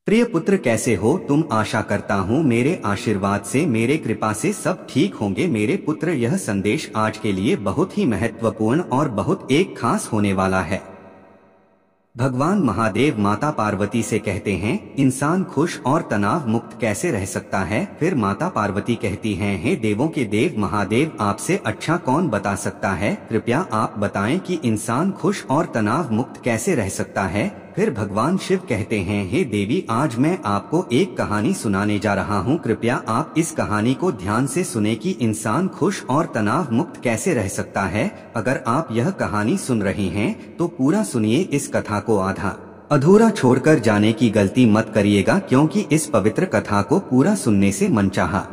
प्रिय पुत्र, कैसे हो तुम? आशा करता हूँ मेरे आशीर्वाद से, मेरे कृपा से सब ठीक होंगे। मेरे पुत्र, यह संदेश आज के लिए बहुत ही महत्वपूर्ण और बहुत एक खास होने वाला है। भगवान महादेव माता पार्वती से कहते हैं, इंसान खुश और तनाव मुक्त कैसे रह सकता है? फिर माता पार्वती कहती हैं, हे देवों के देव महादेव, आपसे अच्छा कौन बता सकता है? कृपया आप बताएं कि इंसान खुश और तनाव मुक्त कैसे रह सकता है। फिर भगवान शिव कहते हैं, हे देवी, आज मैं आपको एक कहानी सुनाने जा रहा हूँ। कृपया आप इस कहानी को ध्यान से सुने कि इंसान खुश और तनाव मुक्त कैसे रह सकता है। अगर आप यह कहानी सुन रहे हैं तो पूरा सुनिए, इस कथा को आधा अधूरा छोड़कर जाने की गलती मत करिएगा, क्योंकि इस पवित्र कथा को पूरा सुनने से मनचाहा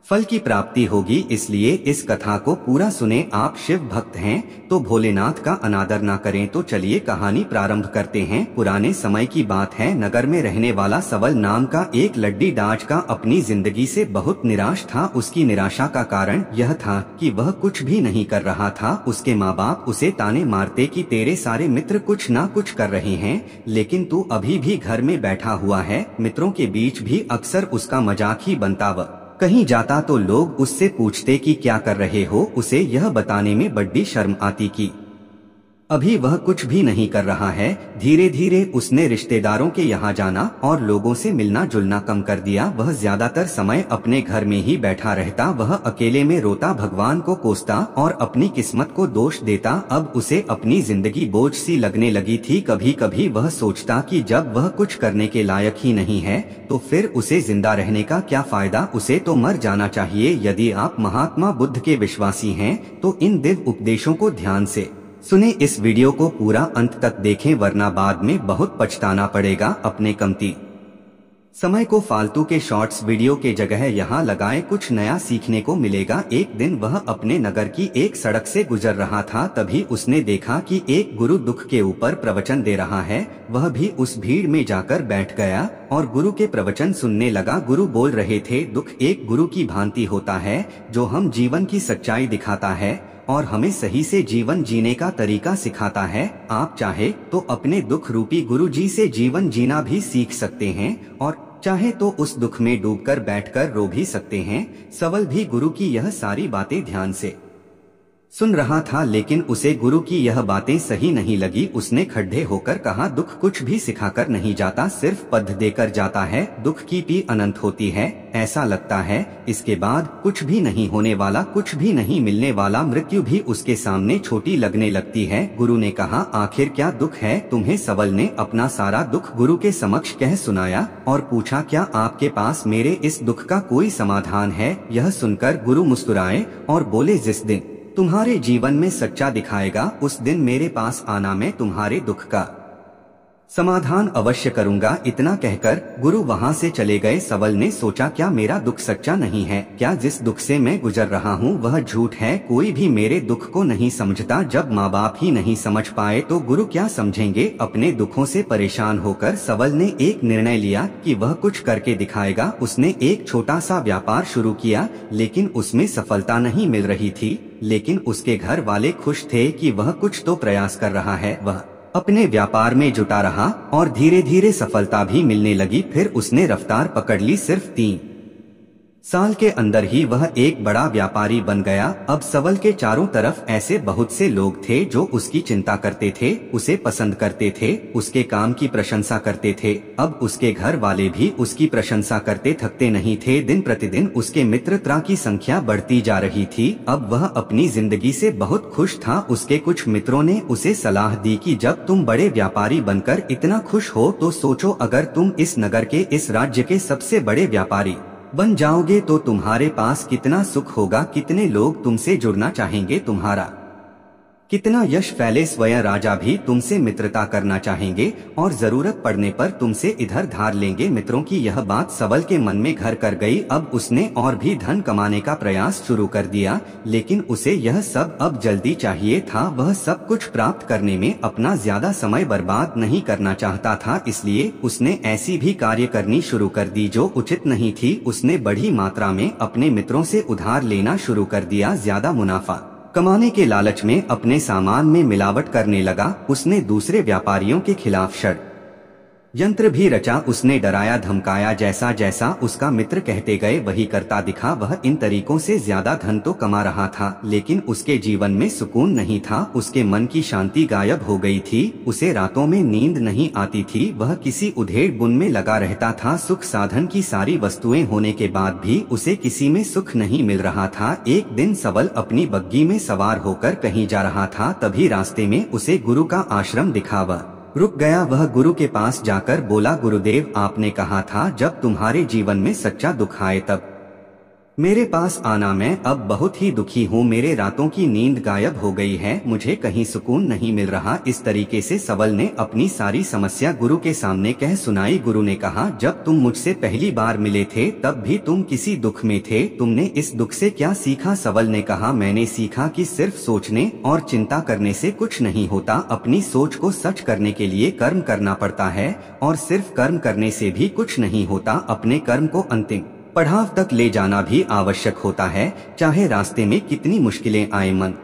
फल की प्राप्ति होगी। इसलिए इस कथा को पूरा सुने। आप शिव भक्त हैं तो भोलेनाथ का अनादर ना करें। तो चलिए कहानी प्रारंभ करते हैं। पुराने समय की बात है। नगर में रहने वाला सवल नाम का एक लड्डी डाच का अपनी जिंदगी से बहुत निराश था। उसकी निराशा का कारण यह था कि वह कुछ भी नहीं कर रहा था। उसके माँ बाप उसे ताने मारते कि तेरे सारे मित्र कुछ ना कुछ कर रहे हैं, लेकिन तू अभी भी घर में बैठा हुआ है। मित्रों के बीच भी अक्सर उसका मजाक ही बनता। वह कहीं जाता तो लोग उससे पूछते कि क्या कर रहे हो। उसे यह बताने में बड़ी शर्म आती कि अभी वह कुछ भी नहीं कर रहा है। धीरे धीरे उसने रिश्तेदारों के यहाँ जाना और लोगों से मिलना जुलना कम कर दिया। वह ज्यादातर समय अपने घर में ही बैठा रहता। वह अकेले में रोता, भगवान को कोसता और अपनी किस्मत को दोष देता। अब उसे अपनी जिंदगी बोझ सी लगने लगी थी। कभी कभी वह सोचता कि जब वह कुछ करने के लायक ही नहीं है तो फिर उसे जिंदा रहने का क्या फायदा, उसे तो मर जाना चाहिए। यदि आप महात्मा बुद्ध के विश्वासी हैं तो इन दिव्य उपदेशों को ध्यान से सुने। इस वीडियो को पूरा अंत तक देखें, वरना बाद में बहुत पछताना पड़ेगा। अपने कीमती समय को फालतू के शॉर्ट्स वीडियो के जगह यहाँ लगाएं, कुछ नया सीखने को मिलेगा। एक दिन वह अपने नगर की एक सड़क से गुजर रहा था। तभी उसने देखा कि एक गुरु दुख के ऊपर प्रवचन दे रहा है। वह भी उस भीड़ में जाकर बैठ गया और गुरु के प्रवचन सुनने लगा। गुरु बोल रहे थे, दुख एक गुरु की भांति होता है जो हम जीवन की सच्चाई दिखाता है और हमें सही से जीवन जीने का तरीका सिखाता है। आप चाहे तो अपने दुख रूपी गुरु जी से जीवन जीना भी सीख सकते हैं और चाहे तो उस दुख में डूबकर बैठकर रो भी सकते हैं। सवल भी गुरु की यह सारी बातें ध्यान से सुन रहा था, लेकिन उसे गुरु की यह बातें सही नहीं लगी। उसने खड्डे होकर कहा, दुख कुछ भी सिखाकर नहीं जाता, सिर्फ पद देकर जाता है। दुख की पी अनंत होती है, ऐसा लगता है इसके बाद कुछ भी नहीं होने वाला, कुछ भी नहीं मिलने वाला। मृत्यु भी उसके सामने छोटी लगने लगती है। गुरु ने कहा, आखिर क्या दुख है तुम्हें? सवल ने अपना सारा दुख गुरु के समक्ष कह सुनाया और पूछा, क्या आपके पास मेरे इस दुख का कोई समाधान है? यह सुनकर गुरु मुस्कुराए और बोले, जिस दिन तुम्हारे जीवन में सच्चा दिखाएगा उस दिन मेरे पास आना, मैं तुम्हारे दुख का समाधान अवश्य करूंगा। इतना कहकर गुरु वहां से चले गए। सवल ने सोचा, क्या मेरा दुख सच्चा नहीं है? क्या जिस दुख से मैं गुजर रहा हूँ वह झूठ है? कोई भी मेरे दुख को नहीं समझता। जब माँ बाप ही नहीं समझ पाए तो गुरु क्या समझेंगे? अपने दुखों से परेशान होकर सवल ने एक निर्णय लिया कि वह कुछ करके दिखाएगा। उसने एक छोटा सा व्यापार शुरू किया, लेकिन उसमें सफलता नहीं मिल रही थी। लेकिन उसके घर वाले खुश थे कि वह कुछ तो प्रयास कर रहा है। वह अपने व्यापार में जुटा रहा और धीरे धीरे सफलता भी मिलने लगी। फिर उसने रफ्तार पकड़ ली। सिर्फ 3 साल के अंदर ही वह एक बड़ा व्यापारी बन गया। अब सवल के चारों तरफ ऐसे बहुत से लोग थे जो उसकी चिंता करते थे, उसे पसंद करते थे, उसके काम की प्रशंसा करते थे। अब उसके घर वाले भी उसकी प्रशंसा करते थकते नहीं थे। दिन प्रतिदिन उसके मित्रता की संख्या बढ़ती जा रही थी। अब वह अपनी जिंदगी से बहुत खुश था। उसके कुछ मित्रों ने उसे सलाह दी कि जब तुम बड़े व्यापारी बनकर इतना खुश हो तो सोचो, अगर तुम इस नगर के, इस राज्य के सबसे बड़े व्यापारी बन जाओगे तो तुम्हारे पास कितना सुख होगा, कितने लोग तुमसे जुड़ना चाहेंगे, तुम्हारा कितना यश फैले। स्वयं राजा भी तुमसे मित्रता करना चाहेंगे और जरूरत पड़ने पर तुमसे इधर धार लेंगे। मित्रों की यह बात सवल के मन में घर कर गई। अब उसने और भी धन कमाने का प्रयास शुरू कर दिया, लेकिन उसे यह सब अब जल्दी चाहिए था। वह सब कुछ प्राप्त करने में अपना ज्यादा समय बर्बाद नहीं करना चाहता था। इसलिए उसने ऐसी भी कार्य करनी शुरू कर दी जो उचित नहीं थी। उसने बड़ी मात्रा में अपने मित्रों से उधार लेना शुरू कर दिया। ज्यादा मुनाफा कमाने के लालच में अपने सामान में मिलावट करने लगा। उसने दूसरे व्यापारियों के खिलाफ यंत्र भी रचा, उसने डराया धमकाया, जैसा जैसा उसका मित्र कहते गए वही करता दिखा। वह इन तरीकों से ज्यादा धन तो कमा रहा था, लेकिन उसके जीवन में सुकून नहीं था। उसके मन की शांति गायब हो गई थी, उसे रातों में नींद नहीं आती थी। वह किसी उधेड़ बुन में लगा रहता था। सुख साधन की सारी वस्तुएं होने के बाद भी उसे किसी में सुख नहीं मिल रहा था। एक दिन सबल अपनी बग्गी में सवार होकर कहीं जा रहा था, तभी रास्ते में उसे गुरु का आश्रम दिखा। वह रुक गया। वह गुरु के पास जाकर बोला, गुरुदेव, आपने कहा था जब तुम्हारे जीवन में सच्चा दुख आए तब मेरे पास आना। मैं अब बहुत ही दुखी हूँ, मेरे रातों की नींद गायब हो गई है, मुझे कहीं सुकून नहीं मिल रहा। इस तरीके से सबल ने अपनी सारी समस्या गुरु के सामने कह सुनाई। गुरु ने कहा, जब तुम मुझसे पहली बार मिले थे तब भी तुम किसी दुख में थे, तुमने इस दुख से क्या सीखा? सबल ने कहा, मैंने सीखा कि सिर्फ सोचने और चिंता करने से कुछ नहीं होता। अपनी सोच को सच करने के लिए कर्म करना पड़ता है, और सिर्फ कर्म करने से भी कुछ नहीं होता। अपने कर्म को अंतिम पड़ाव तक ले जाना भी आवश्यक होता है, चाहे रास्ते में कितनी मुश्किलें आए, मन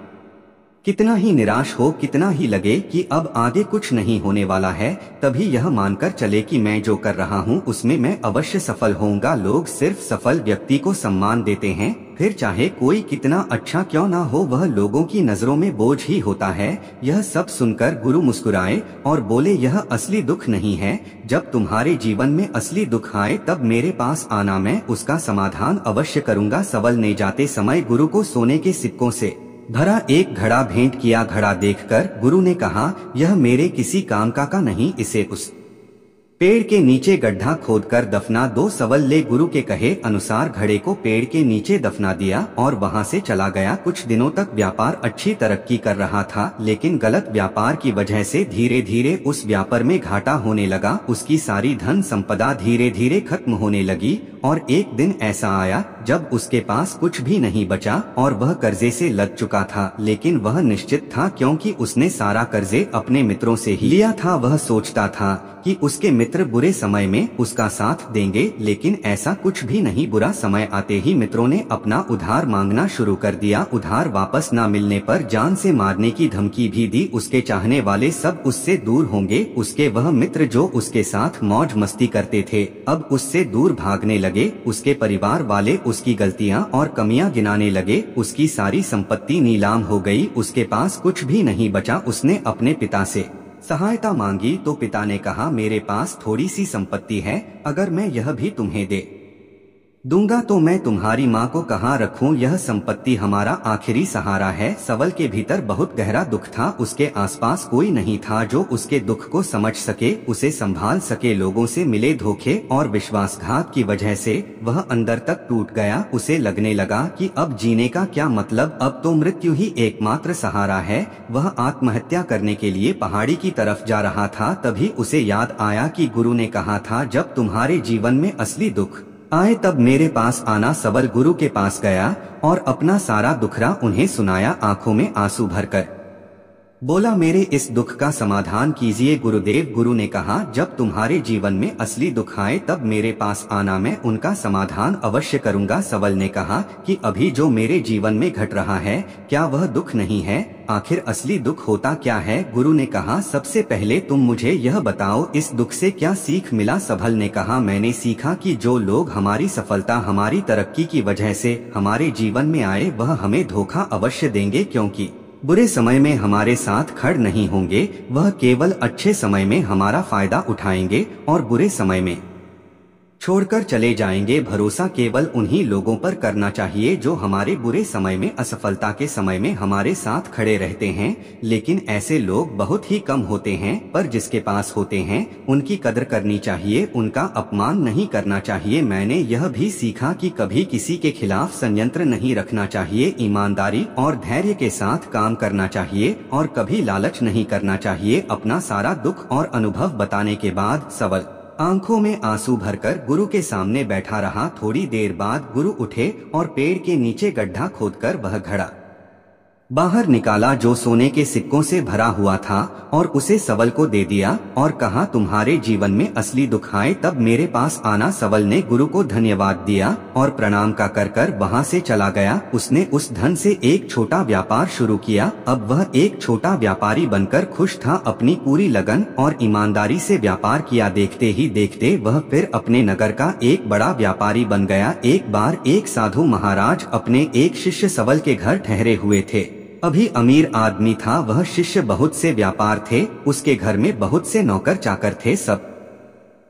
कितना ही निराश हो, कितना ही लगे कि अब आगे कुछ नहीं होने वाला है, तभी यह मानकर चले कि मैं जो कर रहा हूँ उसमें मैं अवश्य सफल होऊंगा। लोग सिर्फ सफल व्यक्ति को सम्मान देते हैं, फिर चाहे कोई कितना अच्छा क्यों ना हो, वह लोगों की नजरों में बोझ ही होता है। यह सब सुनकर गुरु मुस्कुराए और बोले, यह असली दुख नहीं है। जब तुम्हारे जीवन में असली दुख आए तब मेरे पास आना, मैं उसका समाधान अवश्य करूंगा। सबल ने जाते समय गुरु को सोने के सिक्कों से भरा एक घड़ा भेंट किया। घड़ा देखकर गुरु ने कहा, यह मेरे किसी काम का नहीं, इसे उस पेड़ के नीचे गड्ढा खोदकर दफना दो। सबल ने गुरु के कहे अनुसार घड़े को पेड़ के नीचे दफना दिया और वहां से चला गया। कुछ दिनों तक व्यापार अच्छी तरक्की कर रहा था, लेकिन गलत व्यापार की वजह से धीरे धीरे उस व्यापार में घाटा होने लगा। उसकी सारी धन संपदा धीरे धीरे खत्म होने लगी, और एक दिन ऐसा आया जब उसके पास कुछ भी नहीं बचा और वह कर्जे से लद चुका था। लेकिन वह निश्चित था, क्योंकि उसने सारा कर्जे अपने मित्रों से ही लिया था। वह सोचता था कि उसके मित्र बुरे समय में उसका साथ देंगे, लेकिन ऐसा कुछ भी नहीं। बुरा समय आते ही मित्रों ने अपना उधार मांगना शुरू कर दिया। उधार वापस न मिलने पर जान से मारने की धमकी भी दी। उसके चाहने वाले सब उससे दूर होंगे। उसके वह मित्र जो उसके साथ मौज मस्ती करते थे अब उससे दूर भागने लगे। उसके परिवार वाले उसकी गलतियां और कमियां गिनाने लगे। उसकी सारी संपत्ति नीलाम हो गई, उसके पास कुछ भी नहीं बचा। उसने अपने पिता से सहायता मांगी तो पिता ने कहा, मेरे पास थोड़ी सी संपत्ति है, अगर मैं यह भी तुम्हें दे दूंगा तो मैं तुम्हारी माँ को कहाँ रखूं? यह संपत्ति हमारा आखिरी सहारा है। सबल के भीतर बहुत गहरा दुख था। उसके आसपास कोई नहीं था जो उसके दुख को समझ सके, उसे संभाल सके। लोगों से मिले धोखे और विश्वासघात की वजह से वह अंदर तक टूट गया। उसे लगने लगा कि अब जीने का क्या मतलब, अब तो मृत्यु ही एकमात्र सहारा है। वह आत्महत्या करने के लिए पहाड़ी की तरफ जा रहा था, तभी उसे याद आया कि गुरु ने कहा था, जब तुम्हारे जीवन में असली दुख आए तब मेरे पास आना। सबल गुरु के पास गया और अपना सारा दुखड़ा उन्हें सुनाया। आंखों में आंसू भरकर बोला, मेरे इस दुख का समाधान कीजिए गुरुदेव। गुरु ने कहा, जब तुम्हारे जीवन में असली दुख आए तब मेरे पास आना, मैं उनका समाधान अवश्य करूंगा। सबल ने कहा कि अभी जो मेरे जीवन में घट रहा है क्या वह दुख नहीं है? आखिर असली दुख होता क्या है? गुरु ने कहा, सबसे पहले तुम मुझे यह बताओ, इस दुख से क्या सीख मिला? सबल ने कहा, मैंने सीखा कि जो लोग हमारी सफलता हमारी तरक्की की वजह से हमारे जीवन में आए वह हमें धोखा अवश्य देंगे, क्योंकि बुरे समय में हमारे साथ खड़ नहीं होंगे। वह केवल अच्छे समय में हमारा फायदा उठाएंगे और बुरे समय में छोड़कर चले जाएंगे। भरोसा केवल उन्हीं लोगों पर करना चाहिए जो हमारे बुरे समय में, असफलता के समय में हमारे साथ खड़े रहते हैं। लेकिन ऐसे लोग बहुत ही कम होते हैं, पर जिसके पास होते हैं उनकी कदर करनी चाहिए, उनका अपमान नहीं करना चाहिए। मैंने यह भी सीखा कि कभी किसी के खिलाफ संयंत्र नहीं रखना चाहिए, ईमानदारी और धैर्य के साथ काम करना चाहिए और कभी लालच नहीं करना चाहिए। अपना सारा दुख और अनुभव बताने के बाद सबल आंखों में आंसू भरकर गुरु के सामने बैठा रहा। थोड़ी देर बाद गुरु उठे और पेड़ के नीचे गड्ढा खोदकर वह घड़ा बाहर निकाला जो सोने के सिक्कों से भरा हुआ था और उसे सवल को दे दिया और कहा, तुम्हारे जीवन में असली दुख आए तब मेरे पास आना। सवल ने गुरु को धन्यवाद दिया और प्रणाम का कर वहां से चला गया। उसने उस धन से एक छोटा व्यापार शुरू किया। अब वह एक छोटा व्यापारी बनकर खुश था। अपनी पूरी लगन और ईमानदारी से व्यापार किया। देखते ही देखते वह फिर अपने नगर का एक बड़ा व्यापारी बन गया। एक बार एक साधु महाराज अपने एक शिष्य सवल के घर ठहरे हुए थे। अभी अमीर आदमी था। वह शिष्य बहुत से व्यापार थे। उसके घर में बहुत से नौकर चाकर थे। सब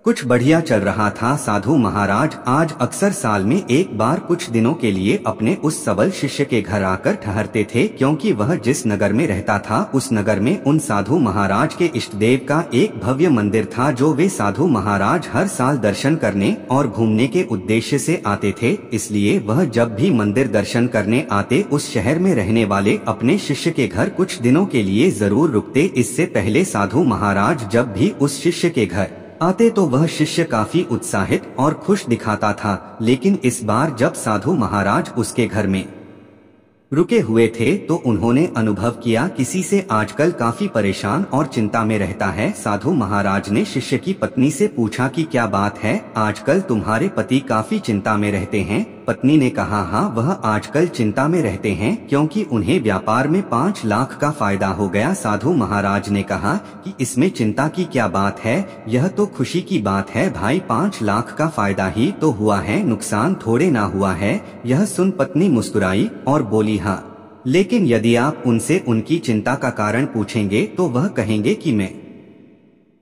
कुछ बढ़िया चल रहा था। साधु महाराज आज अक्सर साल में एक बार कुछ दिनों के लिए अपने उस सबल शिष्य के घर आकर ठहरते थे, क्योंकि वह जिस नगर में रहता था उस नगर में उन साधु महाराज के इष्ट देव का एक भव्य मंदिर था, जो वे साधु महाराज हर साल दर्शन करने और घूमने के उद्देश्य से आते थे। इसलिए वह जब भी मंदिर दर्शन करने आते उस शहर में रहने वाले अपने शिष्य के घर कुछ दिनों के लिए जरूर रुकते। इससे पहले साधु महाराज जब भी उस शिष्य के घर आते तो वह शिष्य काफी उत्साहित और खुश दिखाता था। लेकिन इस बार जब साधु महाराज उसके घर में रुके हुए थे तो उन्होंने अनुभव किया किसी से आजकल काफी परेशान और चिंता में रहता है। साधु महाराज ने शिष्य की पत्नी से पूछा कि क्या बात है, आजकल तुम्हारे पति काफी चिंता में रहते हैं। पत्नी ने कहा, हाँ वह आजकल चिंता में रहते हैं क्योंकि उन्हें व्यापार में 5 लाख का फायदा हो गया। साधु महाराज ने कहा कि इसमें चिंता की क्या बात है, यह तो खुशी की बात है भाई। 5 लाख का फायदा ही तो हुआ है, नुकसान थोड़े ना हुआ है। यह सुन पत्नी मुस्कुराई और बोली, हाँ लेकिन यदि आप उनसे उनकी चिंता का कारण पूछेंगे तो वह कहेंगे कि मैं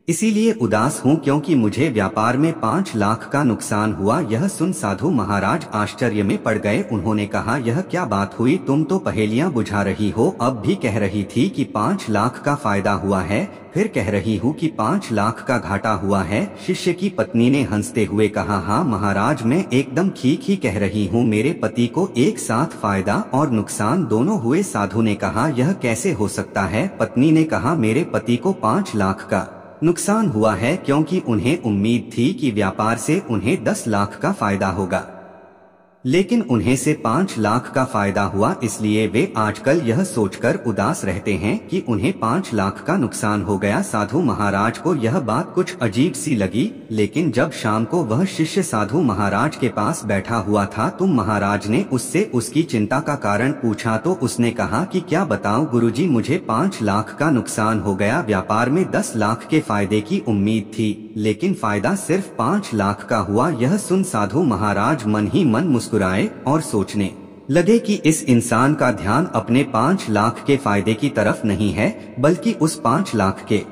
इसीलिए उदास हूँ क्योंकि मुझे व्यापार में 5 लाख का नुकसान हुआ। यह सुन साधु महाराज आश्चर्य में पड़ गए। उन्होंने कहा, यह क्या बात हुई, तुम तो पहेलियां बुझा रही हो। अब भी कह रही थी कि 5 लाख का फायदा हुआ है, फिर कह रही हूँ कि 5 लाख का घाटा हुआ है। शिष्य की पत्नी ने हंसते हुए कहा, हाँ महाराज मैं एकदम ठीक ही कह रही हूँ, मेरे पति को एक साथ फायदा और नुकसान दोनों हुए। साधु ने कहा, यह कैसे हो सकता है। पत्नी ने कहा, मेरे पति को 5 लाख का नुकसान हुआ है क्योंकि उन्हें उम्मीद थी कि व्यापार से उन्हें 10 लाख का फायदा होगा, लेकिन उन्हें से 5 लाख का फायदा हुआ। इसलिए वे आजकल यह सोचकर उदास रहते हैं कि उन्हें 5 लाख का नुकसान हो गया। साधु महाराज को यह बात कुछ अजीब सी लगी, लेकिन जब शाम को वह शिष्य साधु महाराज के पास बैठा हुआ था तो महाराज ने उससे उसकी चिंता का कारण पूछा तो उसने कहा कि क्या बताऊं गुरुजी, मुझे 5 लाख का नुकसान हो गया। व्यापार में 10 लाख के फायदे की उम्मीद थी, लेकिन फायदा सिर्फ 5 लाख का हुआ। यह सुन साधु महाराज मन ही मन मुस्कुराए और सोचने लगे कि इस इंसान का ध्यान अपने 5 लाख के फायदे की तरफ नहीं है, बल्कि उस 5 लाख के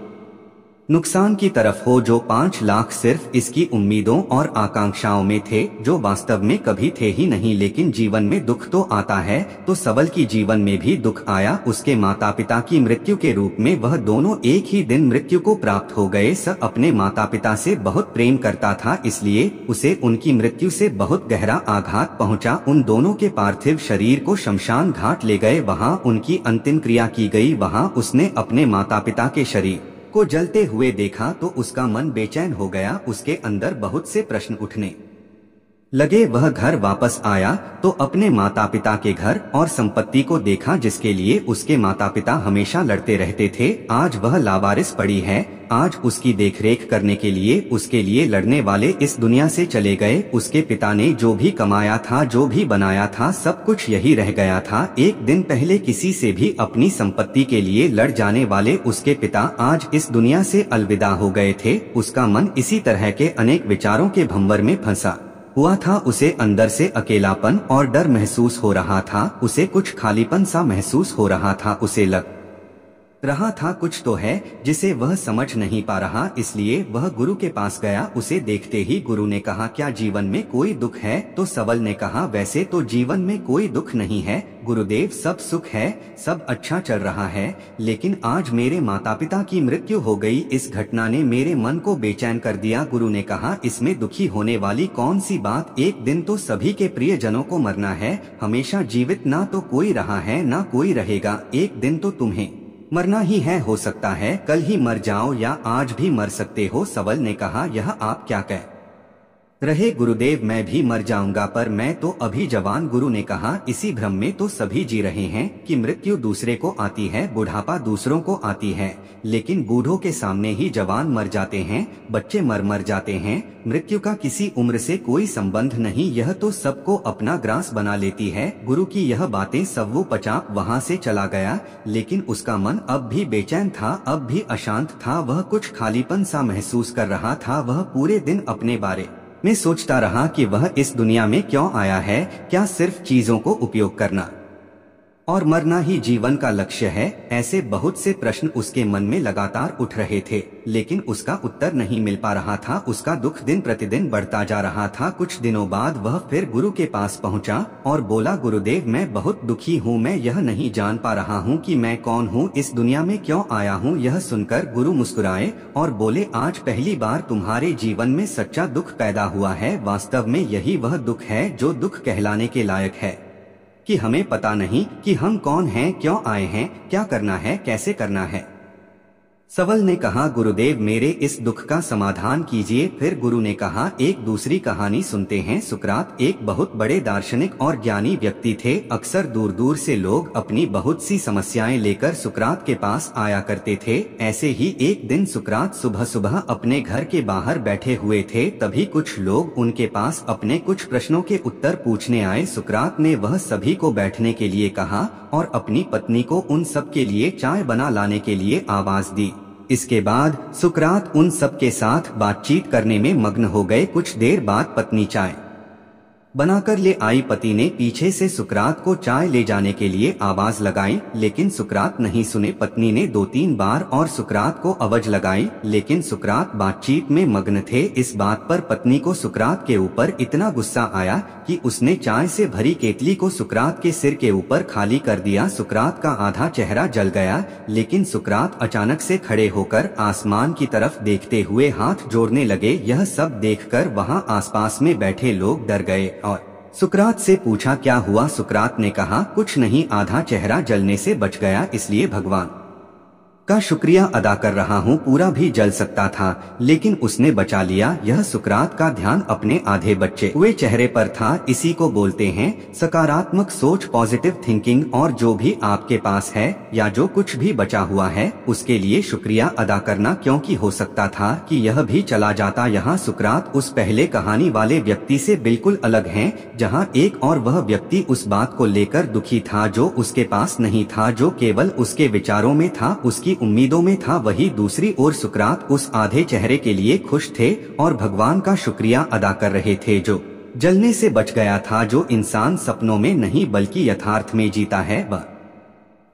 नुकसान की तरफ हो, जो 5 लाख सिर्फ इसकी उम्मीदों और आकांक्षाओं में थे, जो वास्तव में कभी थे ही नहीं। लेकिन जीवन में दुख तो आता है, तो सबल की जीवन में भी दुख आया। उसके माता पिता की मृत्यु के रूप में वह दोनों एक ही दिन मृत्यु को प्राप्त हो गए। सब अपने माता पिता से बहुत प्रेम करता था, इसलिए उसे उनकी मृत्यु से बहुत गहरा आघात पहुंचा। उन दोनों के पार्थिव शरीर को शमशान घाट ले गए, वहां उनकी अंतिम क्रिया की गई। वहां उसने अपने माता पिता के शरीर को जलते हुए देखा तो उसका मन बेचैन हो गया। उसके अंदर बहुत से प्रश्न उठने लगे। वह घर वापस आया तो अपने माता पिता के घर और संपत्ति को देखा जिसके लिए उसके माता पिता हमेशा लड़ते रहते थे। आज वह लावारिस पड़ी है। आज उसकी देखरेख करने के लिए उसके लिए लड़ने वाले इस दुनिया से चले गए। उसके पिता ने जो भी कमाया था, जो भी बनाया था, सब कुछ यही रह गया था। एक दिन पहले किसी से भी अपनी संपत्ति के लिए लड़ जाने वाले उसके पिता आज इस दुनिया से अलविदा हो गए थे। उसका मन इसी तरह के अनेक विचारों के भंवर में फंसा हुआ था। उसे अंदर से अकेलापन और डर महसूस हो रहा था। उसे कुछ खालीपन सा महसूस हो रहा था। उसे लग रहा था कुछ तो है जिसे वह समझ नहीं पा रहा। इसलिए वह गुरु के पास गया। उसे देखते ही गुरु ने कहा, क्या जीवन में कोई दुख है? तो सबल ने कहा, वैसे तो जीवन में कोई दुख नहीं है गुरुदेव, सब सुख है, सब अच्छा चल रहा है, लेकिन आज मेरे माता पिता की मृत्यु हो गई। इस घटना ने मेरे मन को बेचैन कर दिया। गुरु ने कहा, इसमें दुखी होने वाली कौन सी बात? एक दिन तो सभी के प्रियजनों को मरना है। हमेशा जीवित ना तो कोई रहा है ना कोई रहेगा। एक दिन तो तुम्हें मरना ही है। हो सकता है कल ही मर जाओ या आज भी मर सकते हो। सबल ने कहा, यह आप क्या कह रहे गुरुदेव, मैं भी मर जाऊंगा, पर मैं तो अभी जवान। गुरु ने कहा, इसी भ्रम में तो सभी जी रहे हैं कि मृत्यु दूसरे को आती है, बुढ़ापा दूसरों को आती है, लेकिन बूढ़ों के सामने ही जवान मर जाते हैं, बच्चे मर जाते हैं। मृत्यु का किसी उम्र से कोई संबंध नहीं, यह तो सबको अपना ग्रास बना लेती है। गुरु की यह बातें सव्वू पचाप वहाँ से चला गया, लेकिन उसका मन अब भी बेचैन था, अब भी अशांत था। वह कुछ खालीपन सा महसूस कर रहा था। वह पूरे दिन अपने बारे में सोचता रहा कि वह इस दुनिया में क्यों आया है। क्या सिर्फ चीजों को उपयोग करना और मरना ही जीवन का लक्ष्य है? ऐसे बहुत से प्रश्न उसके मन में लगातार उठ रहे थे, लेकिन उसका उत्तर नहीं मिल पा रहा था। उसका दुख दिन प्रतिदिन बढ़ता जा रहा था। कुछ दिनों बाद वह फिर गुरु के पास पहुंचा और बोला, गुरुदेव, मैं बहुत दुखी हूँ। मैं यह नहीं जान पा रहा हूँ कि मैं कौन हूँ, इस दुनिया में क्यों आया हूँ। यह सुनकर गुरु मुस्कुराए और बोले, आज पहली बार तुम्हारे जीवन में सच्चा दुख पैदा हुआ है। वास्तव में यही वह दुख है जो दुख कहलाने के लायक है, कि हमें पता नहीं कि हम कौन हैं, क्यों आए हैं, क्या करना है, कैसे करना है। सवल ने कहा, गुरुदेव, मेरे इस दुख का समाधान कीजिए। फिर गुरु ने कहा, एक दूसरी कहानी सुनते हैं। सुकरात एक बहुत बड़े दार्शनिक और ज्ञानी व्यक्ति थे। अक्सर दूर दूर से लोग अपनी बहुत सी समस्याएं लेकर सुकरात के पास आया करते थे। ऐसे ही एक दिन सुकरात सुबह सुबह अपने घर के बाहर बैठे हुए थे, तभी कुछ लोग उनके पास अपने कुछ प्रश्नों के उत्तर पूछने आए। सुकरात ने वह सभी को बैठने के लिए कहा और अपनी पत्नी को उन सब के लिए चाय बना लाने के लिए आवाज दी। इसके बाद सुकरात उन सब के साथ बातचीत करने में मग्न हो गए। कुछ देर बाद पत्नी चाय बनाकर ले आई। पति ने पीछे से सुकरात को चाय ले जाने के लिए आवाज लगाई, लेकिन सुकरात नहीं सुने। पत्नी ने 2-3 बार और सुकरात को आवाज लगाई, लेकिन सुकरात बातचीत में मग्न थे। इस बात पर पत्नी को सुकरात के ऊपर इतना गुस्सा आया कि उसने चाय से भरी केतली को सुकरात के सिर के ऊपर खाली कर दिया। सुकरात का आधा चेहरा जल गया, लेकिन सुकरात अचानक से खड़े होकर आसमान की तरफ देखते हुए हाथ जोड़ने लगे। यह सब देखकर वहाँ आसपास में बैठे लोग डर गए और सुकरात से पूछा, क्या हुआ? सुकरात ने कहा, कुछ नहीं, आधा चेहरा जलने से बच गया, इसलिए भगवान का शुक्रिया अदा कर रहा हूँ। पूरा भी जल सकता था, लेकिन उसने बचा लिया। यह सुकरात का ध्यान अपने आधे बचे हुए चेहरे पर था। इसी को बोलते हैं सकारात्मक सोच, पॉजिटिव थिंकिंग। और जो भी आपके पास है या जो कुछ भी बचा हुआ है, उसके लिए शुक्रिया अदा करना, क्योंकि हो सकता था कि यह भी चला जाता। यहाँ सुकरात उस पहले कहानी वाले व्यक्ति से बिल्कुल अलग हैं, जहाँ एक और वह व्यक्ति उस बात को लेकर दुखी था जो उसके पास नहीं था, जो केवल उसके विचारों में था, उसकी उम्मीदों में था। वही दूसरी ओर सुकरात उस आधे चेहरे के लिए खुश थे और भगवान का शुक्रिया अदा कर रहे थे जो जलने से बच गया था। जो इंसान सपनों में नहीं बल्कि यथार्थ में जीता है, वह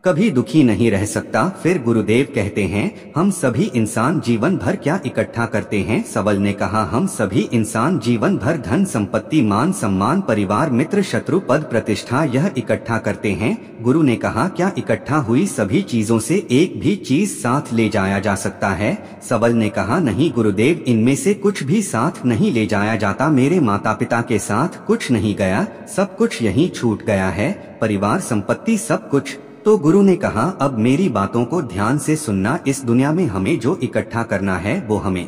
कभी दुखी नहीं रह सकता। फिर गुरुदेव कहते हैं, हम सभी इंसान जीवन भर क्या इकट्ठा करते हैं? सवल ने कहा, हम सभी इंसान जीवन भर धन संपत्ति, मान सम्मान, परिवार, मित्र, शत्रु, पद, प्रतिष्ठा, यह इकट्ठा करते हैं। गुरु ने कहा, क्या इकट्ठा हुई सभी चीजों से एक भी चीज साथ ले जाया जा सकता है? सवल ने कहा, नहीं गुरुदेव, इनमें से कुछ भी साथ नहीं ले जाया जाता। मेरे माता पिता के साथ कुछ नहीं गया, सब कुछ यहीं छूट गया है, परिवार, संपत्ति, सब कुछ। तो गुरु ने कहा, अब मेरी बातों को ध्यान से सुनना। इस दुनिया में हमें जो इकट्ठा करना है वो हमें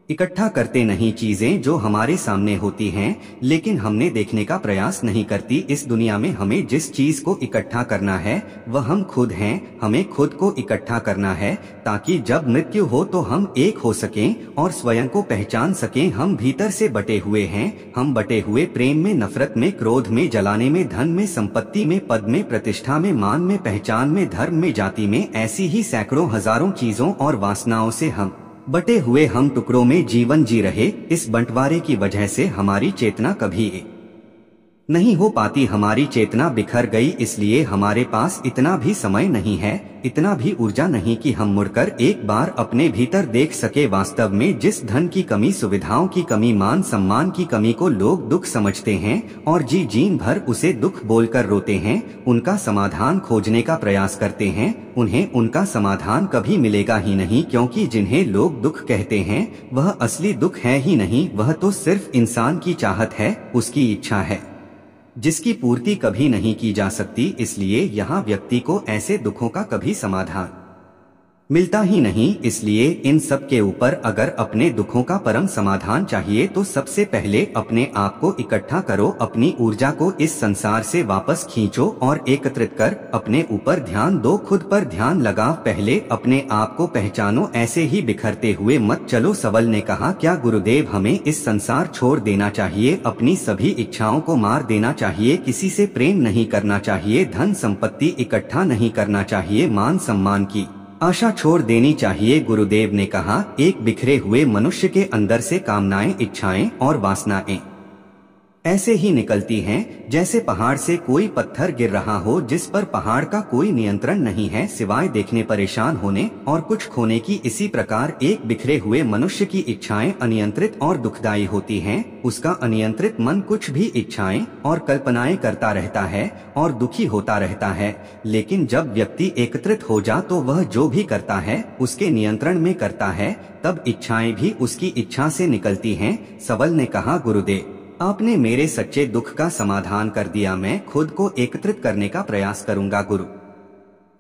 इकट्ठा करते नहीं, चीजें जो हमारे सामने होती हैं लेकिन हमने देखने का प्रयास नहीं करती। इस दुनिया में हमें जिस चीज को इकट्ठा करना है वह हम खुद हैं। हमें खुद को इकट्ठा करना है ताकि जब मृत्यु हो तो हम एक हो सकें और स्वयं को पहचान सकें। हम भीतर से बटे हुए हैं, हम बटे हुए प्रेम में, नफरत में, क्रोध में, जलाने में, धन में, संपत्ति में, पद में, प्रतिष्ठा में, मान में, पहचान में, धर्म में, जाति में, ऐसी ही सैकड़ों हजारों चीजों और वासनाओं से हम बटे हुए, हम टुकड़ों में जीवन जी रहे। इस बंटवारे की वजह से हमारी चेतना कभी नहीं हो पाती, हमारी चेतना बिखर गई। इसलिए हमारे पास इतना भी समय नहीं है, इतना भी ऊर्जा नहीं कि हम मुड़कर एक बार अपने भीतर देख सके। वास्तव में जिस धन की कमी, सुविधाओं की कमी, मान सम्मान की कमी को लोग दुख समझते हैं और जीन भर उसे दुख बोलकर रोते हैं, उनका समाधान खोजने का प्रयास करते हैं, उन्हें उनका समाधान कभी मिलेगा ही नहीं। क्योंकि जिन्हें लोग दुख कहते हैं वह असली दुख है ही नहीं, वह तो सिर्फ इंसान की चाहत है, उसकी इच्छा है जिसकी पूर्ति कभी नहीं की जा सकती। इसलिए यहाँ व्यक्ति को ऐसे दुखों का कभी समाधान मिलता ही नहीं। इसलिए इन सब के ऊपर अगर अपने दुखों का परम समाधान चाहिए तो सबसे पहले अपने आप को इकट्ठा करो, अपनी ऊर्जा को इस संसार से वापस खींचो और एकत्रित कर अपने ऊपर ध्यान दो, खुद पर ध्यान लगाओ। पहले अपने आप को पहचानो, ऐसे ही बिखरते हुए मत चलो। सबल ने कहा, क्या गुरुदेव हमें इस संसार छोड़ देना चाहिए, अपनी सभी इच्छाओं को मार देना चाहिए, किसी से प्रेम नहीं करना चाहिए, धन संपत्ति इकट्ठा नहीं करना चाहिए, मान सम्मान की आशा छोड़ देनी चाहिए? गुरुदेव ने कहा, एक बिखरे हुए मनुष्य के अंदर से कामनाएं, इच्छाएं और वासनाएं ऐसे ही निकलती हैं जैसे पहाड़ से कोई पत्थर गिर रहा हो जिस पर पहाड़ का कोई नियंत्रण नहीं है सिवाय देखने, परेशान होने और कुछ खोने की। इसी प्रकार एक बिखरे हुए मनुष्य की इच्छाएं अनियंत्रित और दुखदायी होती हैं। उसका अनियंत्रित मन कुछ भी इच्छाएं और कल्पनाएं करता रहता है और दुखी होता रहता है। लेकिन जब व्यक्ति एकत्रित हो जा तो वह जो भी करता है उसके नियंत्रण में करता है, तब इच्छाएं भी उसकी इच्छा से निकलती हैं। सबल ने कहा, गुरुदेव आपने मेरे सच्चे दुख का समाधान कर दिया, मैं खुद को एकत्रित करने का प्रयास करूंगा। गुरु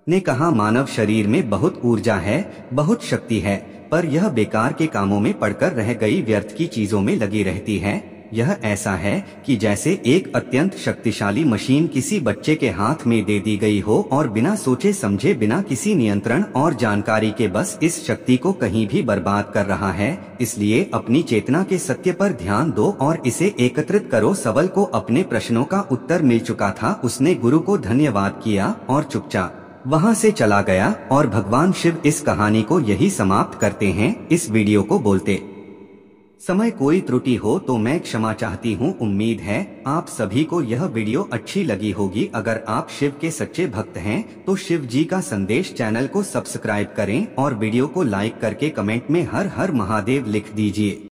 ने कहा, मानव शरीर में बहुत ऊर्जा है, बहुत शक्ति है, पर यह बेकार के कामों में पड़कर रह गई, व्यर्थ की चीजों में लगी रहती है। यह ऐसा है कि जैसे एक अत्यंत शक्तिशाली मशीन किसी बच्चे के हाथ में दे दी गई हो और बिना सोचे समझे, बिना किसी नियंत्रण और जानकारी के बस इस शक्ति को कहीं भी बर्बाद कर रहा है। इसलिए अपनी चेतना के सत्य पर ध्यान दो और इसे एकत्रित करो। सबल को अपने प्रश्नों का उत्तर मिल चुका था। उसने गुरु को धन्यवाद किया और चुपचाप वहां से चला गया। और भगवान शिव इस कहानी को यही समाप्त करते हैं। इस वीडियो को बोलते समय कोई त्रुटि हो तो मैं क्षमा चाहती हूँ। उम्मीद है आप सभी को यह वीडियो अच्छी लगी होगी। अगर आप शिव के सच्चे भक्त हैं तो शिव जी का संदेश चैनल को सब्सक्राइब करें और वीडियो को लाइक करके कमेंट में हर हर महादेव लिख दीजिए।